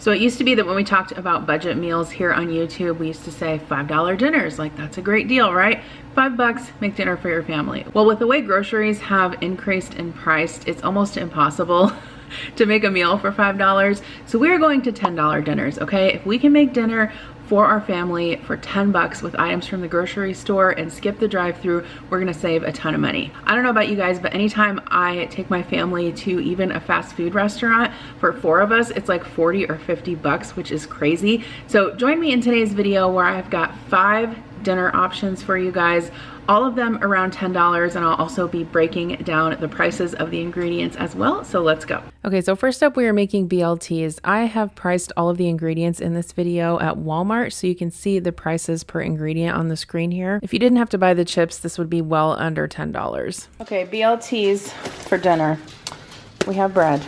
So it used to be that when we talked about budget meals here on YouTube, we used to say $5 dinners. Like, that's a great deal, right? $5, make dinner for your family. Well, with the way groceries have increased in price, it's almost impossible to make a meal for $5. So we're going to $10 dinners, okay? If we can make dinner for our family for 10 bucks with items from the grocery store and skip the drive-through, we're gonna save a ton of money. I don't know about you guys, but anytime I take my family to even a fast food restaurant, for 4 of us, it's like 40 or 50 bucks, which is crazy. So join me in today's video where I've got 5 dinner options for you guys, all of them around $10, and I'll also be breaking down the prices of the ingredients as well. So let's go. Okay, so first up, we are making BLTs. I have priced all of the ingredients in this video at Walmart, so you can see the prices per ingredient on the screen here. If you didn't have to buy the chips, this would be well under $10. Okay, BLTs for dinner. We have bread,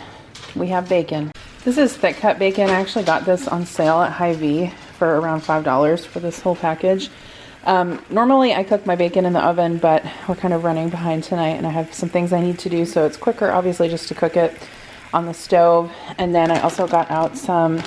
we have bacon. This is thick cut bacon. I actually got this on sale at Hy-Vee for around $5 for this whole package. Normally I cook my bacon in the oven, but we're kind of running behind tonight and I have some things I need to do, so it's quicker obviously just to cook it on the stove. And then I also got out some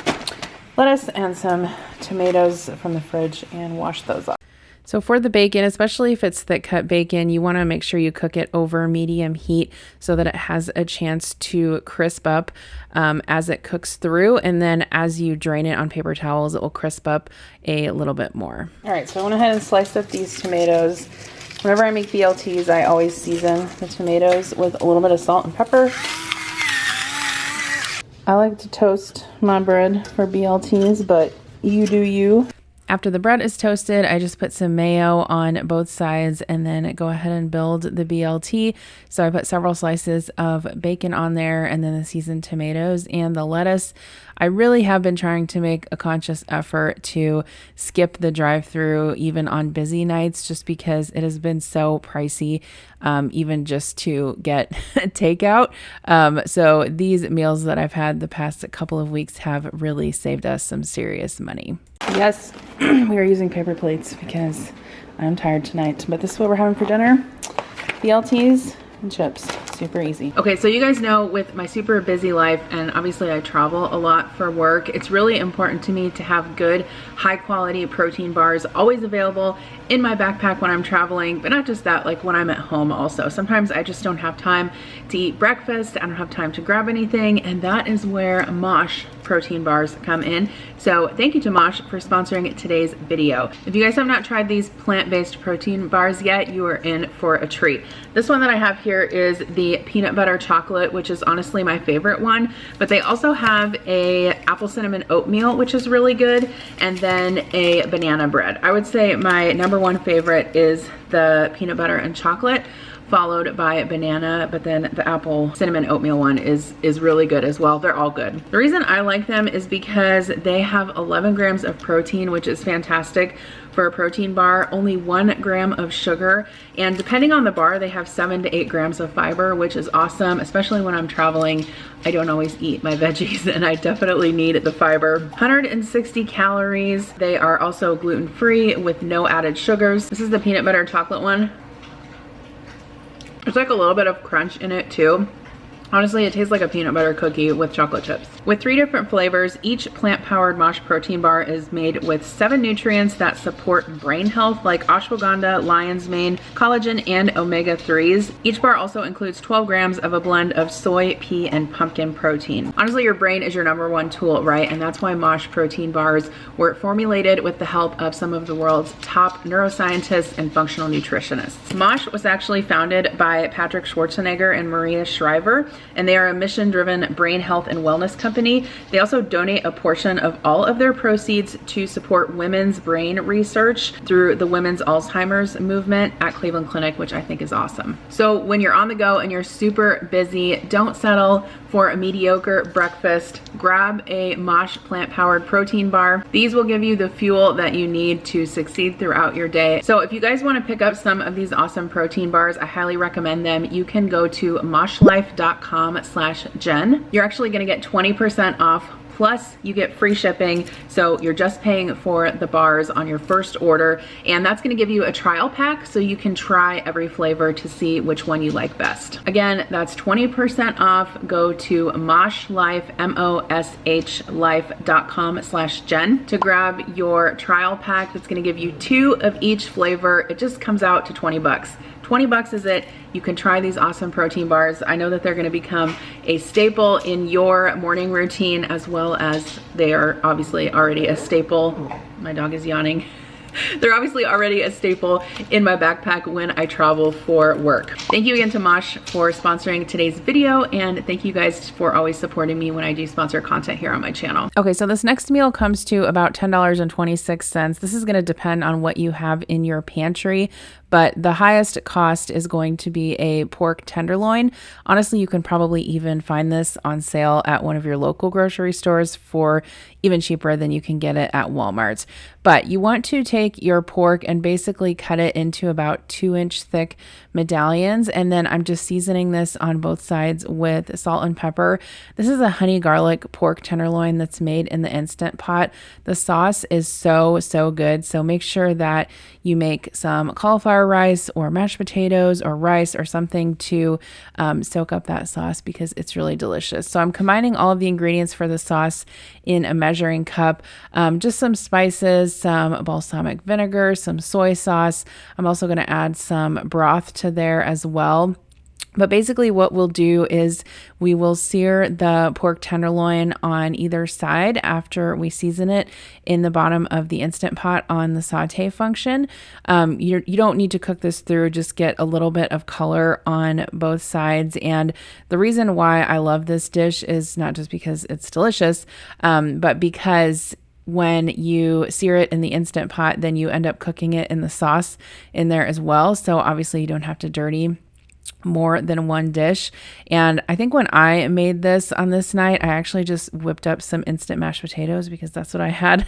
lettuce and some tomatoes from the fridge and washed those up. So for the bacon, especially if it's thick cut bacon, you want to make sure you cook it over medium heat so that it has a chance to crisp up as it cooks through. And then as you drain it on paper towels, it will crisp up a little bit more. All right, so I went ahead and sliced up these tomatoes. Whenever I make BLTs, I always season the tomatoes with a little bit of salt and pepper. I like to toast my bread for BLTs, but you do you. After the bread is toasted, I just put some mayo on both sides and then go ahead and build the BLT. So I put several slices of bacon on there and then the seasoned tomatoes and the lettuce. I really have been trying to make a conscious effort to skip the drive-through even on busy nights, just because it has been so pricey, even just to get takeout. So these meals that I've had the past couple of weeks have really saved us some serious money. Yes, we are using paper plates because I'm tired tonight, but this is what we're having for dinner. BLTs and chips. Super easy. Okay, so you guys know with my super busy life, and obviously I travel a lot for work, it's really important to me to have good, high quality protein bars always available in my backpack when I'm traveling, but not just that, like when I'm at home also. Sometimes I just don't have time to eat breakfast, I don't have time to grab anything, and that is where Mosh protein bars come in. So thank you to Mosh for sponsoring today's video. If you guys have not tried these plant-based protein bars yet, you are in for a treat. This one that I have here is the peanut butter chocolate, which is honestly my favorite one, but they also have a apple cinnamon oatmeal, which is really good, and then a banana bread. I would say my #1 favorite is the peanut butter and chocolate, followed by banana, but then the apple cinnamon oatmeal one is really good as well. They're all good. The reason I like them is because they have 11 grams of protein, which is fantastic for a protein bar, only 1 gram of sugar, and depending on the bar, they have 7 to 8 grams of fiber, which is awesome, especially when I'm traveling. I don't always eat my veggies and I definitely need the fiber. 160 calories. They are also gluten-free with no added sugars. This is the peanut butter chocolate one. There's like a little bit of crunch in it too. Honestly, it tastes like a peanut butter cookie with chocolate chips. With 3 different flavors, each plant-powered Mosh protein bar is made with 7 nutrients that support brain health, like ashwagandha, lion's mane, collagen, and omega-3s. Each bar also includes 12 grams of a blend of soy, pea, and pumpkin protein. Honestly, your brain is your #1 tool, right? And that's why Mosh protein bars were formulated with the help of some of the world's top neuroscientists and functional nutritionists. Mosh was actually founded by Patrick Schwarzenegger and Maria Shriver, and they are a mission-driven brain health and wellness company. They also donate a portion of all of their proceeds to support women's brain research through the Women's Alzheimer's movement at Cleveland Clinic, which I think is awesome. So when you're on the go and you're super busy, don't settle for a mediocre breakfast. Grab a Mosh plant-powered protein bar. These will give you the fuel that you need to succeed throughout your day. So if you guys want to pick up some of these awesome protein bars, I highly recommend them. You can go to moshlife.com/Jen. You're actually going to get 20% off plus you get free shipping. So you're just paying for the bars on your first order, and that's gonna give you a trial pack so you can try every flavor to see which one you like best. Again, that's 20% off. Go to Mosh Life, MOSH life.com/Jen to grab your trial pack. That's gonna give you 2 of each flavor. It just comes out to 20 bucks. 20 bucks is it. You can try these awesome protein bars. I know that they're gonna become a staple in your morning routine, as well as they are obviously already a staple. My dog is yawning. They're obviously already a staple in my backpack when I travel for work. Thank you again to Mosh for sponsoring today's video, and thank you guys for always supporting me when I do sponsor content here on my channel. Okay, so this next meal comes to about $10.26. This is gonna depend on what you have in your pantry, but the highest cost is going to be a pork tenderloin. Honestly, you can probably even find this on sale at one of your local grocery stores for even cheaper than you can get it at Walmart. But you want to take your pork and basically cut it into about 2-inch thick medallions. And then I'm just seasoning this on both sides with salt and pepper. This is a honey garlic pork tenderloin that's made in the Instant Pot. The sauce is so good. So make sure that you make some cauliflower rice or mashed potatoes or rice or something to soak up that sauce, because it's really delicious. So I'm combining all of the ingredients for the sauce in a measuring cup, just some spices, some balsamic vinegar, some soy sauce. I'm also going to add some broth to there as well. But basically what we'll do is we will sear the pork tenderloin on either side after we season it in the bottom of the Instant Pot on the saute function. You don't need to cook this through, just get a little bit of color on both sides. And the reason why I love this dish is not just because it's delicious, but because when you sear it in the Instant Pot, then you end up cooking it in the sauce in there as well. So obviously you don't have to dirty more than one dish. And I think when I made this on this night, I actually just whipped up some instant mashed potatoes because that's what I had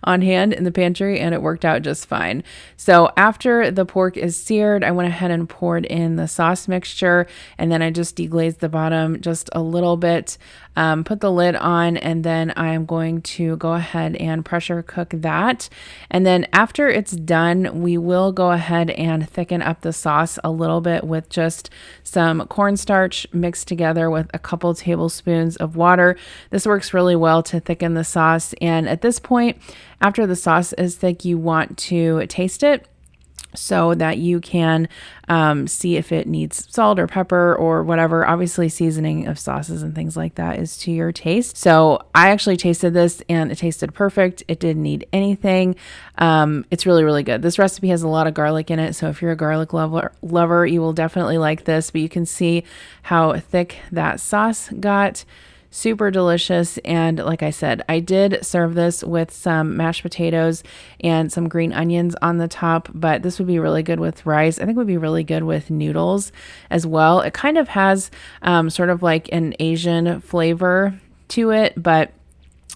on hand in the pantry, and it worked out just fine. So after the pork is seared, I went ahead and poured in the sauce mixture, and then I just deglazed the bottom just a little bit, put the lid on, and then I'm going to go ahead and pressure cook that. And then after it's done, we will go ahead and thicken up the sauce a little bit with just some cornstarch mixed together with a couple tablespoons of water. This works really well to thicken the sauce. And at this point, after the sauce is thick, you want to taste it so that you can see if it needs salt or pepper or whatever. Obviously, seasoning of sauces and things like that is to your taste. So I actually tasted this and it tasted perfect. It didn't need anything. It's really good. This recipe has a lot of garlic in it, so if you're a garlic lover, you will definitely like this. But you can see how thick that sauce got. Super delicious. And like I said, I did serve this with some mashed potatoes and some green onions on the top, but this would be really good with rice. I think it would be really good with noodles as well. It kind of has sort of like an Asian flavor to it, but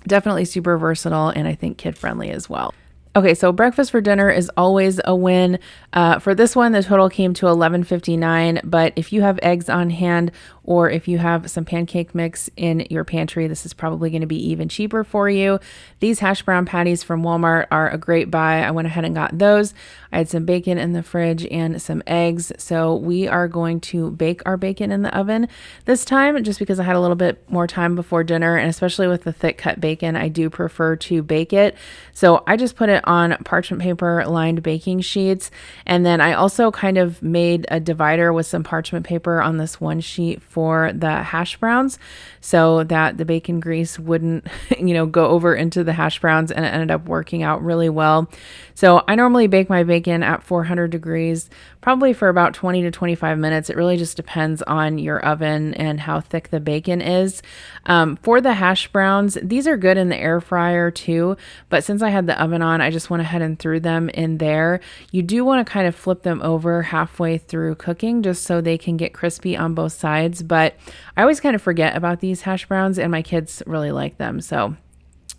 definitely super versatile and I think kid friendly as well. Okay, so breakfast for dinner is always a win. For this one, the total came to $11.59, but if you have eggs on hand or if you have some pancake mix in your pantry, this is probably going to be even cheaper for you. These hash brown patties from Walmart are a great buy. I went ahead and got those. I had some bacon in the fridge and some eggs, so we are going to bake our bacon in the oven this time, just because I had a little bit more time before dinner, and especially with the thick cut bacon, I do prefer to bake it. So I just put it on parchment paper lined baking sheets, and then I also kind of made a divider with some parchment paper on this one sheet for the hash browns so that the bacon grease wouldn't go over into the hash browns, and it ended up working out really well. So I normally bake my bacon at 400 degrees, probably for about 20 to 25 minutes. It really just depends on your oven and how thick the bacon is. For the hash browns, these are good in the air fryer too, but since I had the oven on, I just went ahead and threw them in there. You do want to kind of flip them over halfway through cooking just so they can get crispy on both sides, but I always kind of forget about these hash browns and my kids really like them. So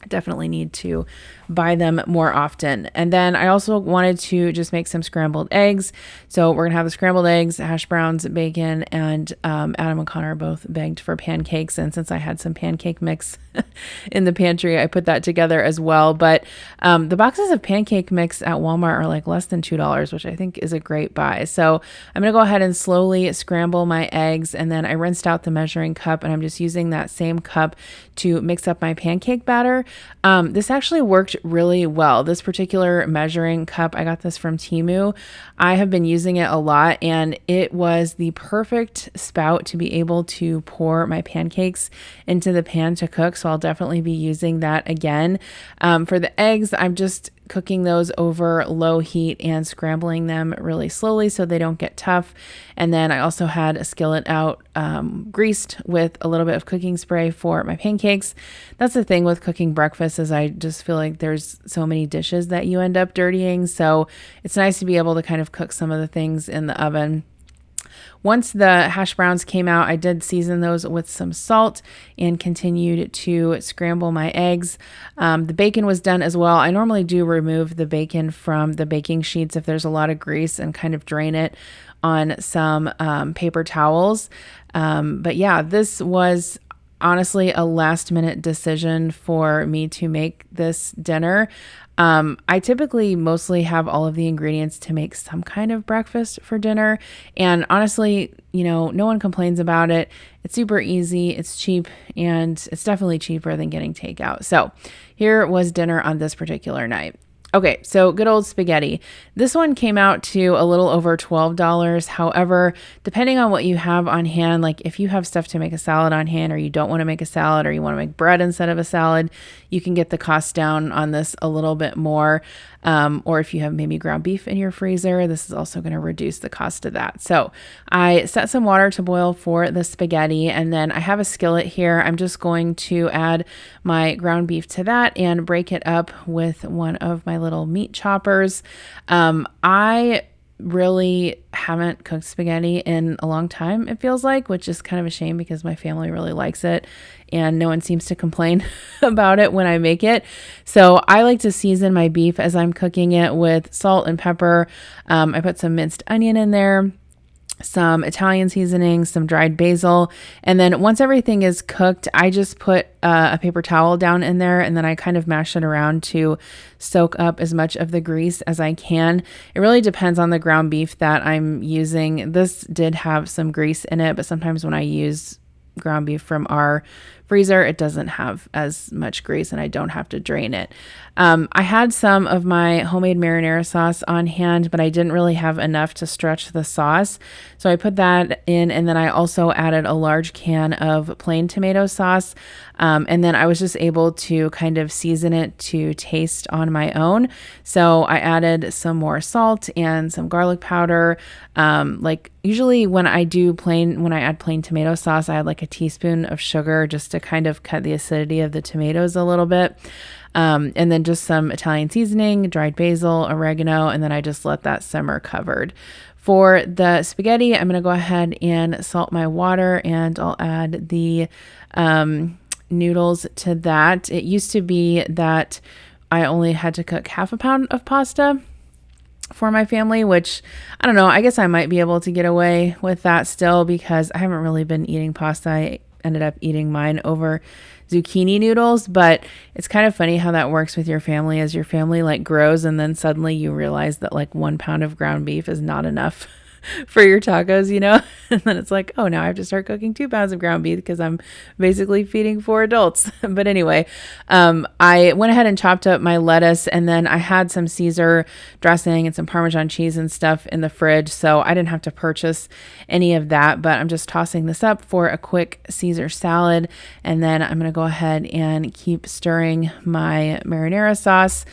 Definitely need to buy them more often. And then I also wanted to just make some scrambled eggs. So we're gonna have the scrambled eggs, hash browns, bacon, and Adam and Connor both begged for pancakes. And since I had some pancake mix in the pantry, I put that together as well. But the boxes of pancake mix at Walmart are like less than $2, which I think is a great buy. So I'm gonna go ahead and slowly scramble my eggs, and then I rinsed out the measuring cup, and I'm just using that same cup to mix up my pancake batter. This actually worked really well. This particular measuring cup, I got this from Temu. I have been using it a lot, and it was the perfect spout to be able to pour my pancakes into the pan to cook. So I'll definitely be using that again. For the eggs, I'm just cooking those over low heat and scrambling them really slowly so they don't get tough. And then I also had a skillet out greased with a little bit of cooking spray for my pancakes. That's the thing with cooking breakfast, is I just feel like there's so many dishes that you end up dirtying. So it's nice to be able to kind of cook some of the things in the oven. Once the hash browns came out, I did season those with some salt and continued to scramble my eggs. The bacon was done as well. I normally do remove the bacon from the baking sheets if there's a lot of grease and kind of drain it on some paper towels. But yeah, this was honestly a last minute decision for me to make this dinner. I typically mostly have all of the ingredients to make some kind of breakfast for dinner. And honestly, no one complains about it. It's super easy, it's cheap, and it's definitely cheaper than getting takeout. So here was dinner on this particular night. Okay, so good old spaghetti. This one came out to a little over $12. However, depending on what you have on hand, like if you have stuff to make a salad on hand, or you don't want to make a salad, or you want to make bread instead of a salad, you can get the cost down on this a little bit more. Or if you have maybe ground beef in your freezer, this is also going to reduce the cost of that. So I set some water to boil for the spaghetti, and then I have a skillet here. I'm just going to add my ground beef to that and break it up with one of my little meat choppers. I really haven't cooked spaghetti in a long time, it feels like, which is kind of a shame because my family really likes it and no one seems to complain about it when I make it. So I like to season my beef as I'm cooking it with salt and pepper. I put some minced onion in there, some Italian seasoning, some dried basil. And then once everything is cooked, I just put a paper towel down in there, and then I kind of mash it around to soak up as much of the grease as I can. It really depends on the ground beef that I'm using. This did have some grease in it, but sometimes when I use ground beef from our freezer, it doesn't have as much grease and I don't have to drain it. I had some of my homemade marinara sauce on hand, but I didn't really have enough to stretch the sauce. So I put that in, and then I also added a large can of plain tomato sauce. And then I was just able to kind of season it to taste on my own. So I added some more salt and some garlic powder. Like usually when I add plain tomato sauce, I add like a teaspoon of sugar just to kind of cut the acidity of the tomatoes a little bit. And then just some Italian seasoning, dried basil, oregano, and then I just let that simmer covered. For the spaghetti, I'm going to go ahead and salt my water, and I'll add the noodles to that. It used to be that I only had to cook half a pound of pasta for my family, which I don't know, I guess I might be able to get away with that still because I haven't really been eating pasta. I ended up eating mine over zucchini noodles, but it's kind of funny how that works with your family as your family like grows, and then suddenly you realize that like 1 pound of ground beef is not enough for your tacos, and then it's like, oh, now I have to start cooking 2 pounds of ground beef because I'm basically feeding 4 adults. But anyway, I went ahead and chopped up my lettuce, and then I had some Caesar dressing and some Parmesan cheese and stuff in the fridge, so I didn't have to purchase any of that, but I'm just tossing this up for a quick Caesar salad, and then I'm going to go ahead and keep stirring my marinara sauce.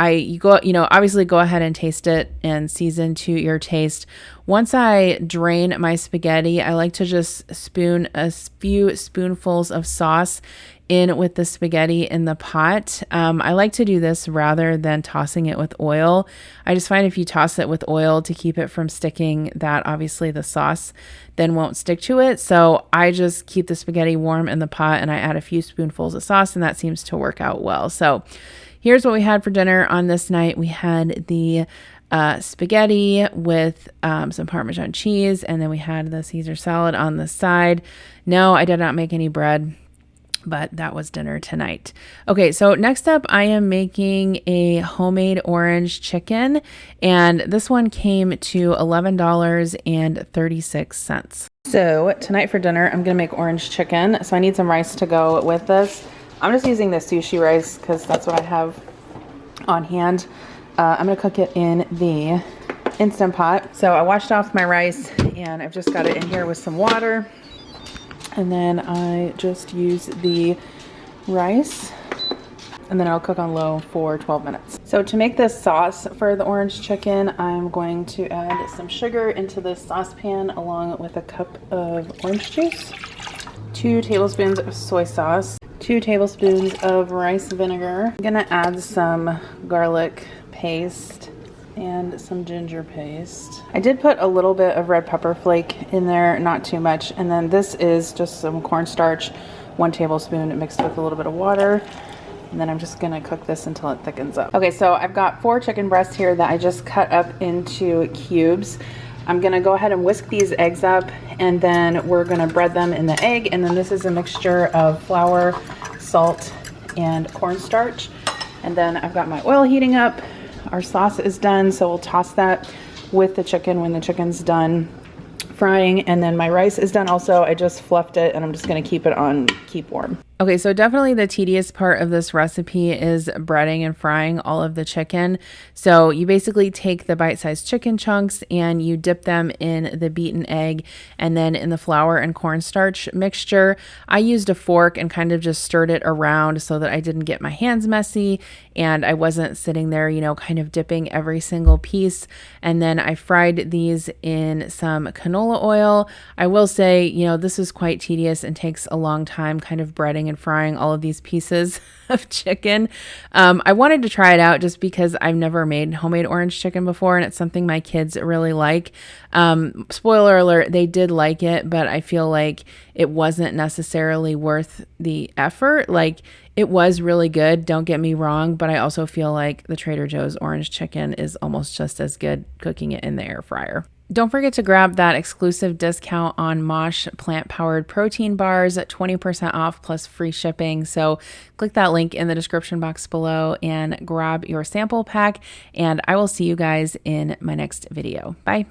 obviously go ahead and taste it and season to your taste. Once I drain my spaghetti, I like to just spoon a few spoonfuls of sauce in with the spaghetti in the pot. I like to do this rather than tossing it with oil. I just find if you toss it with oil to keep it from sticking, that obviously the sauce then won't stick to it. So I just keep the spaghetti warm in the pot and I add a few spoonfuls of sauce, and that seems to work out well. So here's what we had for dinner on this night. We had the spaghetti with some Parmesan cheese, and then we had the Caesar salad on the side. No, I did not make any bread, but that was dinner tonight. Okay, so next up, I am making a homemade orange chicken, and this one came to $11.36. So tonight for dinner, I'm gonna make orange chicken. So I need some rice to go with this. I'm just using the sushi rice because that's what I have on hand. I'm gonna cook it in the Instant Pot. So I washed off my rice and I've just got it in here with some water. And then I just use the rice and then I'll cook on low for 12 minutes. So to make this sauce for the orange chicken, I'm going to add some sugar into this saucepan along with a cup of orange juice, 2 tablespoons of soy sauce, 2 tablespoons of rice vinegar. I'm gonna add some garlic paste and some ginger paste. I did put a little bit of red pepper flake in there, not too much. And then this is just some cornstarch, 1 tablespoon mixed with a little bit of water. And then I'm just gonna cook this until it thickens up. Okay, so I've got 4 chicken breasts here that I just cut up into cubes. I'm gonna go ahead and whisk these eggs up, and then we're gonna bread them in the egg. And then this is a mixture of flour, salt, and cornstarch. And then I've got my oil heating up. Our sauce is done, so we'll toss that with the chicken when the chicken's done frying. And then my rice is done also. I just fluffed it and I'm just gonna keep it on keep warm. Okay, so definitely the tedious part of this recipe is breading and frying all of the chicken. So you basically take the bite-sized chicken chunks and you dip them in the beaten egg and then in the flour and cornstarch mixture. I used a fork and kind of just stirred it around so that I didn't get my hands messy and I wasn't sitting there, kind of dipping every single piece. And then I fried these in some canola oil. I will say, this is quite tedious and takes a long time kind of breading and frying all of these pieces of chicken. I wanted to try it out just because I've never made homemade orange chicken before and it's something my kids really like. Spoiler alert, they did like it, but I feel like it wasn't necessarily worth the effort. Like, it was really good, don't get me wrong, but I also feel like the Trader Joe's orange chicken is almost just as good cooking it in the air fryer. Don't forget to grab that exclusive discount on Mosh plant-powered protein bars at 20% off plus free shipping. So click that link in the description box below and grab your sample pack, and I will see you guys in my next video. Bye.